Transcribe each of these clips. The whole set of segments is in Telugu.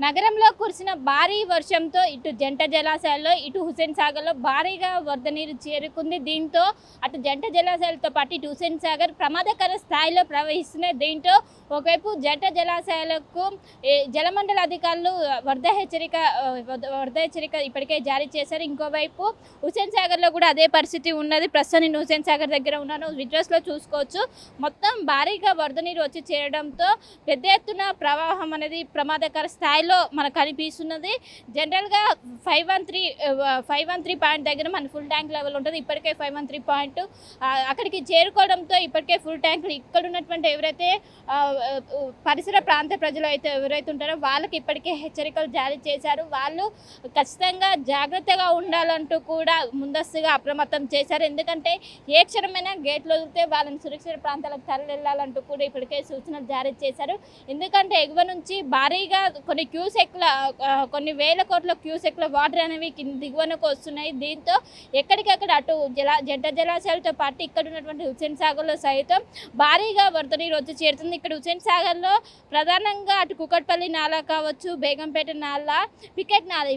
నగరంలో కురిసిన భారీ వర్షంతో ఇటు జంట జలాశయాల్లో ఇటు హుస్సేన్ సాగర్లో భారీగా వరద నీరు చేరుకుంది. దీంతో అటు జంట జలాశయాలతో పాటు ఇటు హుస్సేన్ సాగర్ ప్రమాదకర స్థాయిలో ప్రవహిస్తున్నాయి. దీంతో ఒకవైపు జంట జలాశయాలకు జలమండల అధికారులు వరద హెచ్చరిక ఇప్పటికే జారీ చేశారు. ఇంకోవైపు హుస్సేన్ సాగర్లో కూడా అదే పరిస్థితి ఉన్నది. ప్రస్తుతం నేను హుస్సేన్ సాగర్ దగ్గర ఉన్నాను. విజువల్స్లో చూసుకోవచ్చు. మొత్తం భారీగా వరద నీరు వచ్చి చేరడంతో పెద్ద ఎత్తున ప్రవాహం అనేది ప్రమాదకర స్థాయిలో మనకు కనిపిస్తున్నది. జనరల్గా 513 పాయింట్ దగ్గర మన ఫుల్ ట్యాంక్ లెవెల్ ఉంటుంది. ఇప్పటికే 513 పాయింట్ అక్కడికి చేరుకోవడంతో ఇప్పటికే ఫుల్ ట్యాంకులు ఇక్కడ ఉన్నటువంటి ఎవరైతే పరిసర ప్రాంత ప్రజలు ఎవరైతే ఉంటారో వాళ్ళకి ఇప్పటికే హెచ్చరికలు జారీ చేశారు. వాళ్ళు ఖచ్చితంగా జాగ్రత్తగా ఉండాలంటూ కూడా ముందస్తుగా అప్రమత్తం చేశారు. ఎందుకంటే ఏ క్షణమైనా గేట్లు వదిలితే వాళ్ళని సురక్షిత ప్రాంతాలకు తరలించాలంటూ కూడా ఇప్పటికే సూచనలు జారీ చేశారు. ఎందుకంటే ఎగువ నుంచి భారీగా కొన్ని వేల కోట్ల క్యూసెక్ల వాటర్ అనేవి దిగువనకు వస్తున్నాయి. దీంతో ఎక్కడికక్కడ అటు జంట జలాశయాలతో పాటు ఇక్కడ ఉన్నటువంటి హుస్సేన్ సాగర్లో సైతం భారీగా వరద నీరు వచ్చి చేరుతుంది. ఇక్కడ హుస్సేన్ సాగర్లో ప్రధానంగా అటు కుకట్పల్లి నాలా కావచ్చు, బేగంపేట నాలా, పికెట్ నాలా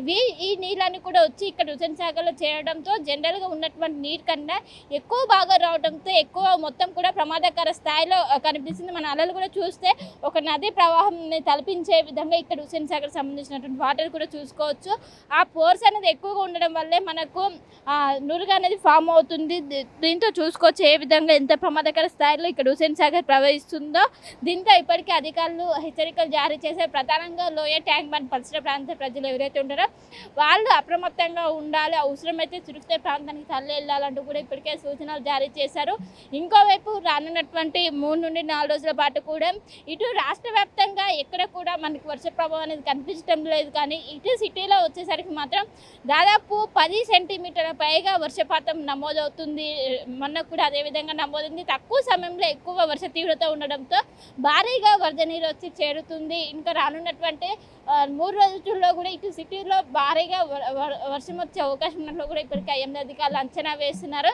ఈ నీళ్ళని కూడా వచ్చి ఇక్కడ హుస్సేన్ సాగర్లో చేరడంతో జనరల్గా ఉన్నటువంటి నీరు కన్నా ఎక్కువ బాగా రావడంతో ఎక్కువ మొత్తం కూడా ప్రమాదకర స్థాయిలో కనిపిస్తుంది. మన అలలు కూడా చూస్తే ఒక నది ప్రవాహం తలపించే విధంగా ఇక్కడ హుస్సేన్ సాగర్ సంబంధించినటువంటి వాటర్ కూడా చూసుకోవచ్చు. ఆ పోర్స్ అనేది ఎక్కువగా ఉండడం వల్లే మనకు నురుగు అనేది ఫామ్ అవుతుంది. దీంతో చూసుకోవచ్చు ఏ విధంగా ఎంత ప్రమాదకర స్థాయిలో ఇక్కడ హుస్సేన్ సాగర్ ప్రవహిస్తుందో. దీంతో ఇప్పటికే అధికారులు హెచ్చరికలు జారీ చేసే ప్రధానంగా లోయర్ ట్యాంక్ బండ్ పరిసర ప్రాంత ప్రజలు ఎవరైతే ఉంటారో వాళ్ళు అప్రమత్తంగా ఉండాలి. అవసరమైతే సురక్షిత ప్రాంతానికి తరలి వెళ్ళాలంటూ కూడా ఇప్పటికే సూచనలు జారీ చేశారు. ఇంకోవైపు రానున్నటువంటి 3 నుండి 4 రోజుల పాటు కూడా ఇటు రాష్ట్ర వ్యాప్తంగా ఎక్కడ కూడా మనకి వర్ష ప్రభావం అనేది కనిపించడం లేదు. కానీ ఇటు సిటీలో వచ్చేసరికి మాత్రం దాదాపు 10 సెంటీమీటర్ల పైగా వర్షపాతం నమోదవుతుంది. మొన్న కూడా అదేవిధంగా నమోదైంది. తక్కువ సమయంలో ఎక్కువ వర్ష తీవ్రత ఉండడంతో భారీగా వరద నీరు వచ్చి చేరుతుంది. ఇంకా రానున్నటువంటి 3 రోజుల్లో కూడా ఇటు సిటీలో భారీగా వర్షం వచ్చే అవకాశం ఉన్నట్లు కూడా ఇప్పటికే ఐఎండీ అధికారులు అంచనా వేస్తున్నారు.